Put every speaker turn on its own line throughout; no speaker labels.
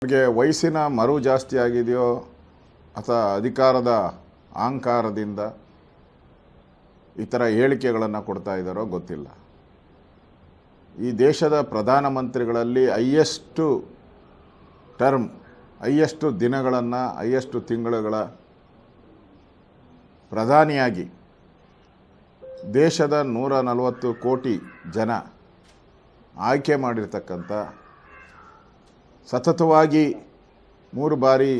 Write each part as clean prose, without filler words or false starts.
ಅವರಿಗೆ ವಯಸ್ಸಿನ ಮರು ಜಾಸ್ತಿ ಆಗಿದೆಯೋ ಅಥವಾ ಅಧಿಕಾರದ ಅಹಂಕಾರದಿಂದ ಈ ಥರ ಹೇಳಿಕೆಗಳನ್ನು ಕೊಡ್ತಾ ಇದ್ದಾರೋ ಗೊತ್ತಿಲ್ಲ. ಈ ದೇಶದ ಪ್ರಧಾನಮಂತ್ರಿಗಳಲ್ಲಿ ಹೈಯೆಸ್ಟ್ ಟರ್ಮ್, ಹೈಯೆಸ್ಟ್ ದಿನಗಳನ್ನು, ಹೈಯೆಸ್ಟ್ ತಿಂಗಳುಗಳ ಪ್ರಧಾನಿಯಾಗಿ ದೇಶದ 140 ಕೋಟಿ ಜನ ಆಯ್ಕೆ ಮಾಡಿರ್ತಕ್ಕಂಥ, ಸತತವಾಗಿ 3 ಬಾರಿ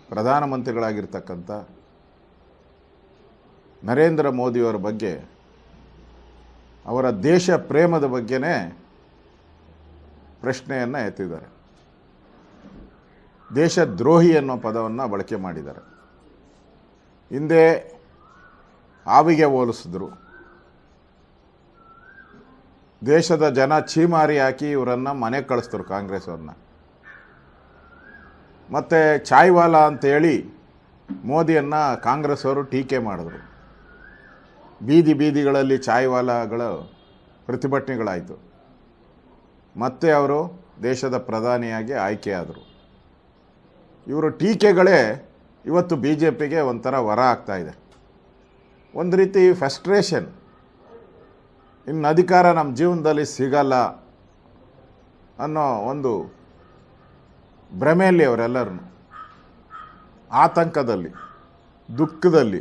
ಪ್ರಧಾನಮಂತ್ರಿಗಳಾಗಿರ್ತಕ್ಕಂಥ ನರೇಂದ್ರ ಮೋದಿಯವರ ಬಗ್ಗೆ, ಅವರ ದೇಶ ಪ್ರೇಮದ ಬಗ್ಗೆನೇ ಪ್ರಶ್ನೆಯನ್ನು ಎತ್ತಿದ್ದಾರೆ. ದೇಶದ್ರೋಹಿ ಅನ್ನೋ ಪದವನ್ನು ಬಳಕೆ ಮಾಡಿದ್ದಾರೆ. ಹಿಂದೆ ಹಾವಿಗೆ ಹೋಲಿಸಿದ್ರು. ದೇಶದ ಜನ ಛೀಮಾರಿ ಹಾಕಿ ಇವರನ್ನು ಮನೆಗೆ ಕಳಿಸಿದ್ರು ಕಾಂಗ್ರೆಸ್ಸವ್ರನ್ನ. ಮತ್ತು ಚಾಯ್ವಾಲಾ ಅಂತೇಳಿ ಮೋದಿಯನ್ನು ಕಾಂಗ್ರೆಸ್ ಅವರು ಟೀಕೆ ಮಾಡಿದ್ರು. ಬೀದಿಗಳಲ್ಲಿ ಚಾಯ್ವಾಲಾಗಳ ಪ್ರತಿಭಟನೆಗಳಾಯಿತು. ಮತ್ತೆ ಅವರು ದೇಶದ ಪ್ರಧಾನಿಯಾಗಿ ಆಯ್ಕೆಯಾದರು. ಇವರು ಟೀಕೆಗಳೇ ಇವತ್ತು BJPಗೆ ಒಂಥರ ವರ ಆಗ್ತಾಯಿದೆ. ಒಂದು ರೀತಿ ಫ್ರಸ್ಟ್ರೇಷನ್. ಇನ್ನು ಅಧಿಕಾರ ನಮ್ಮ ಜೀವನದಲ್ಲಿ ಸಿಗಲ್ಲ ಅನ್ನೋ ಒಂದು ಭ್ರಮೆಯಲ್ಲಿ ಅವರೆಲ್ಲರೂ ಆತಂಕದಲ್ಲಿ, ದುಃಖದಲ್ಲಿ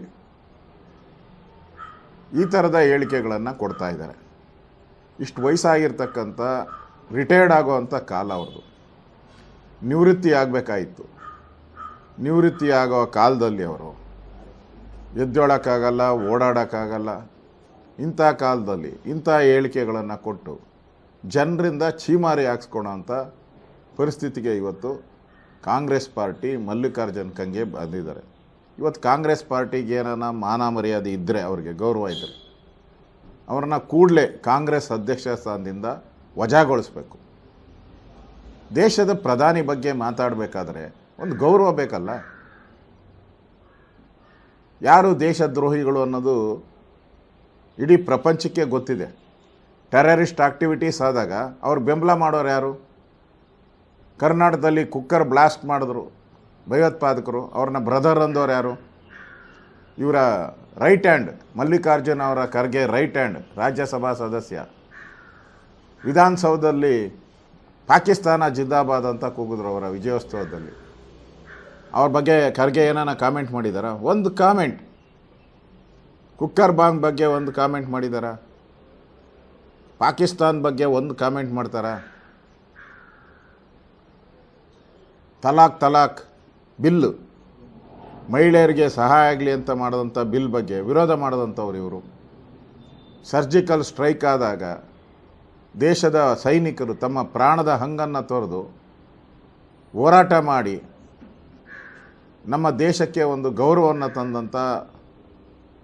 ಈ ಥರದ ಹೇಳಿಕೆಗಳನ್ನು ಕೊಡ್ತಾ ಇದ್ದಾರೆ. ಇಷ್ಟು ವಯಸ್ಸಾಗಿರ್ತಕ್ಕಂಥ, ರಿಟೈರ್ಡ್ ಆಗೋವಂಥ ಕಾಲ ಅವ್ರದ್ದು. ನಿವೃತ್ತಿ ಆಗಬೇಕಾಯಿತು. ನಿವೃತ್ತಿ ಆಗೋ ಕಾಲದಲ್ಲಿ ಅವರು ಎದ್ದೇಳೋಕ್ಕಾಗಲ್ಲ, ಓಡಾಡೋಕ್ಕಾಗಲ್ಲ. ಇಂಥ ಕಾಲದಲ್ಲಿ ಇಂಥ ಹೇಳಿಕೆಗಳನ್ನು ಕೊಟ್ಟು ಜನರಿಂದ ಛೀಮಾರಿ ಹಾಕ್ಸ್ಕೊಳೋಂಥ ಪರಿಸ್ಥಿತಿಗೆ ಇವತ್ತು ಕಾಂಗ್ರೆಸ್ ಪಾರ್ಟಿ ಮಲ್ಲಿಕಾರ್ಜುನ್ ಖರ್ಗೆ ಬಂದಿದ್ದಾರೆ. ಇವತ್ತು ಕಾಂಗ್ರೆಸ್ ಪಾರ್ಟಿಗೆ ಏನಾನ ಮಾನ ಮರ್ಯಾದೆ ಇದ್ದರೆ, ಅವ್ರಿಗೆ ಗೌರವ ಇದ್ದರೆ, ಅವ್ರನ್ನ ಕೂಡಲೇ ಕಾಂಗ್ರೆಸ್ ಅಧ್ಯಕ್ಷ ಸ್ಥಾನದಿಂದ ವಜಾಗೊಳಿಸ್ಬೇಕು. ದೇಶದ ಪ್ರಧಾನಿ ಬಗ್ಗೆ ಮಾತಾಡಬೇಕಾದ್ರೆ ಒಂದು ಗೌರವ ಬೇಕಲ್ಲ. ಯಾರು ದೇಶದ್ರೋಹಿಗಳು ಅನ್ನೋದು ಇಡೀ ಪ್ರಪಂಚಕ್ಕೆ ಗೊತ್ತಿದೆ. ಟೆರರಿಸ್ಟ್ ಆಕ್ಟಿವಿಟೀಸ್ ಆದಾಗ ಅವ್ರು ಬೆಂಬಲ ಮಾಡೋರು ಯಾರು? ಕರ್ನಾಟಕದಲ್ಲಿ ಕುಕ್ಕರ್ ಬ್ಲಾಸ್ಟ್ ಮಾಡಿದ್ರು ಭಯೋತ್ಪಾದಕರು, ಅವ್ರನ್ನ ಬ್ರದರ್ ಅಂದವ್ರು ಯಾರು? ಇವರ ರೈಟ್ ಹ್ಯಾಂಡ್, ಮಲ್ಲಿಕಾರ್ಜುನ್ ಅವರ ಖರ್ಗೆ ರೈಟ್ ಹ್ಯಾಂಡ್, ರಾಜ್ಯಸಭಾ ಸದಸ್ಯ. ವಿಧಾನಸೌಧದಲ್ಲಿ ಪಾಕಿಸ್ತಾನ ಜಿಂದಾಬಾದ್ ಅಂತ ಕೂಗಿದ್ರು ಅವರ ವಿಜಯೋತ್ಸವದಲ್ಲಿ. ಅವ್ರ ಬಗ್ಗೆ ಖರ್ಗೆ ಏನಾನ ಕಾಮೆಂಟ್ ಮಾಡಿದಾರ? ಒಂದು ಕಾಮೆಂಟ್. ಕುಕ್ಕರ್ ಬಾಂಬ್ ಬಗ್ಗೆ ಒಂದು ಕಾಮೆಂಟ್ ಮಾಡಿದಾರ? ಪಾಕಿಸ್ತಾನ ಬಗ್ಗೆ ಒಂದು ಕಾಮೆಂಟ್ ಮಾಡ್ತಾರ? ತಲಾಕ್ ಬಿಲ್ಲು, ಮಹಿಳೆಯರಿಗೆ ಸಹಾಯ ಆಗಲಿ ಅಂತ ಮಾಡಿದಂಥ ಬಿಲ್ ಬಗ್ಗೆ ವಿರೋಧ ಮಾಡಿದಂಥವ್ರು ಇವರು. ಸರ್ಜಿಕಲ್ ಸ್ಟ್ರೈಕ್ ಆದಾಗ ದೇಶದ ಸೈನಿಕರು ತಮ್ಮ ಪ್ರಾಣದ ಹಂಗನ್ನು ತೊರೆದು ಹೋರಾಟ ಮಾಡಿ ನಮ್ಮ ದೇಶಕ್ಕೆ ಒಂದು ಗೌರವವನ್ನು ತಂದಂಥ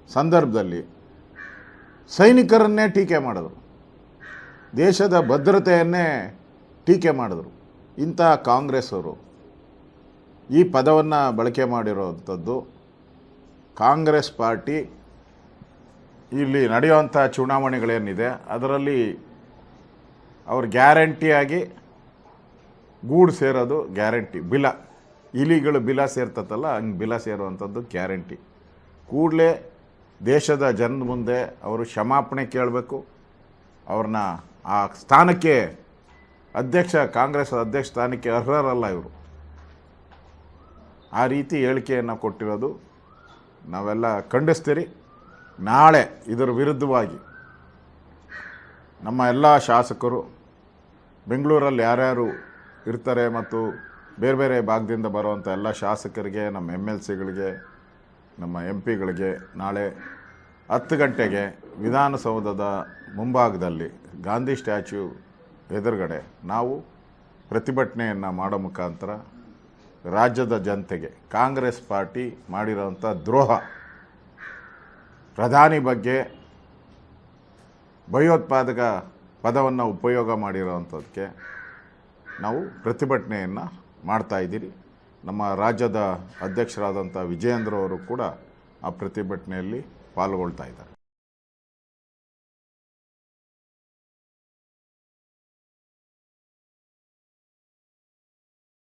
ಸಂದರ್ಭದಲ್ಲಿ ಸೈನಿಕರನ್ನೇ ಟೀಕೆ ಮಾಡಿದ್ರು, ದೇಶದ ಭದ್ರತೆಯನ್ನೇ ಟೀಕೆ ಮಾಡಿದ್ರು. ಇಂಥ ಕಾಂಗ್ರೆಸ್ ಅವರು ಈ ಪದವನ್ನು ಬಳಕೆ ಮಾಡಿರೋವಂಥದ್ದು. ಕಾಂಗ್ರೆಸ್ ಪಾರ್ಟಿ ಇಲ್ಲಿ ನಡೆಯುವಂಥ ಚುನಾವಣೆಗಳೇನಿದೆ ಅದರಲ್ಲಿ ಅವ್ರು ಗ್ಯಾರಂಟಿಯಾಗಿ ಗೂಡು ಸೇರೋದು ಗ್ಯಾರಂಟಿ. ಬಿಲ, ಇಲಿಗಳು ಬಿಲ ಸೇರ್ತತಲ್ಲ, ಹಂಗೆ ಬಿಲ ಸೇರುವಂಥದ್ದು ಗ್ಯಾರಂಟಿ. ಕೂಡಲೇ ದೇಶದ ಜನದ ಮುಂದೆ ಅವರು ಕ್ಷಮಾಪಣೆ ಕೇಳಬೇಕು. ಅವ್ರನ್ನ ಆ ಸ್ಥಾನಕ್ಕೆ, ಕಾಂಗ್ರೆಸ್ ಅಧ್ಯಕ್ಷ ಸ್ಥಾನಕ್ಕೆ ಅರ್ಹರಲ್ಲ ಇವರು. ಆ ರೀತಿ ಹೇಳಿಕೆಯನ್ನು ಕೊಟ್ಟಿರೋದು ನಾವೆಲ್ಲ ಖಂಡಿಸ್ತೀರಿ. ನಾಳೆ ಇದರ ವಿರುದ್ಧವಾಗಿ ನಮ್ಮ ಎಲ್ಲ ಶಾಸಕರು, ಬೆಂಗಳೂರಲ್ಲಿ ಯಾರ್ಯಾರು ಇರ್ತಾರೆ ಮತ್ತು ಬೇರೆ ಬೇರೆ ಭಾಗದಿಂದ ಬರುವಂಥ ಎಲ್ಲ ಶಾಸಕರಿಗೆ, ನಮ್ಮ MLCಗಳಿಗೆ, ನಮ್ಮ MP ಗಳಿಗೆ ನಾಳೆ 10 ಗಂಟೆಗೆ ವಿಧಾನಸೌಧದ ಮುಂಭಾಗದಲ್ಲಿ ಗಾಂಧಿ ಸ್ಟ್ಯಾಚ್ಯೂ ಎದುರುಗಡೆ ನಾವು ಪ್ರತಿಭಟನೆಯನ್ನು ಮಾಡೋ ಮುಖಾಂತರ ರಾಜ್ಯದ ಜನತೆಗೆ ಕಾಂಗ್ರೆಸ್ ಪಾರ್ಟಿ ಮಾಡಿರೋಂಥ ದ್ರೋಹ, ಪ್ರಧಾನಿ ಬಗ್ಗೆ ಭಯೋತ್ಪಾದಕ ಪದವನ್ನು ಉಪಯೋಗ ಮಾಡಿರೋವಂಥದ್ದಕ್ಕೆ ನಾವು ಪ್ರತಿಭಟನೆಯನ್ನು ಮಾಡ್ತಾಯಿದ್ದೀರಿ. ನಮ್ಮ ರಾಜ್ಯದ ಅಧ್ಯಕ್ಷರಾದಂಥ ವಿಜಯೇಂದ್ರ ಅವರು ಕೂಡ ಆ ಪ್ರತಿಭಟನೆಯಲ್ಲಿ ಪಾಲ್ಗೊಳ್ತಾ ಇದ್ದಾರೆ.